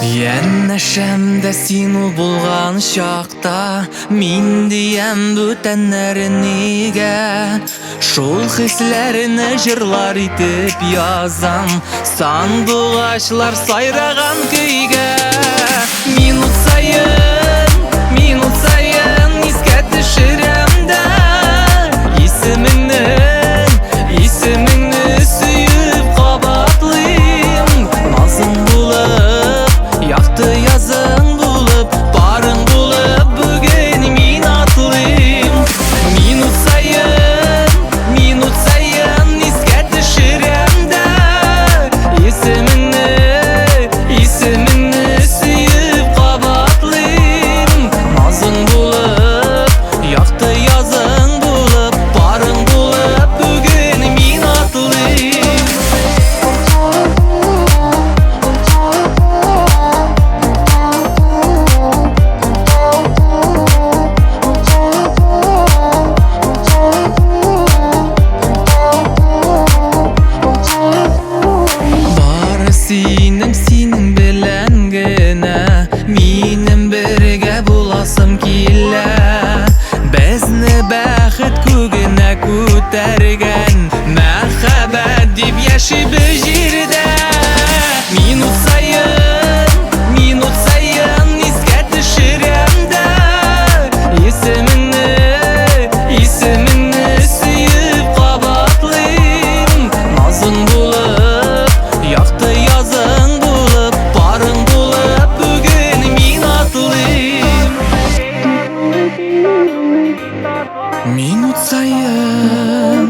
Яннашамда сину булган шакта мин диям бүтәннәр нигә шул хисләрне җырлар итеп язам сандугачлар сайраган көйгә минут саен искә төшерәм дә исемеңне сөеп кабатлыйм назың булып якты язың булып барың булып бүген мин атлыйм минут саен искә төшерәм дә исемеңне сөеп кабатлыйм назың булып якты язың булып барың булып бүген мин атлыйм Синең белән генә минем бергә буласым килә безне бәхет күгенә күтәргән мәхәббәт дип яшибез җирдә минут саен искә төшерәм дә исемеңне сөеп кабатлыйм назың булып якты язың булып барың булып бүген мин атлыйм минут саен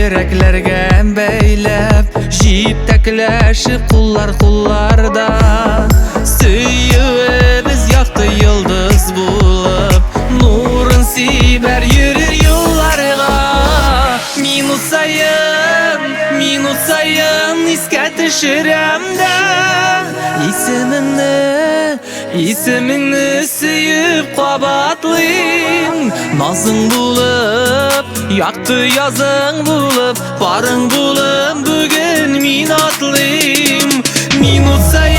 Йөрәкләргә бәйләп җитәкләшеп кулларда сөюбез якты йолдыз булып нурын сибәр йөрер юлларга минут саен искә төшерәм дә исемеңне сөеп кабатлыйм назың булып якты язың булып барың булып бүген мин атлыйм минут саен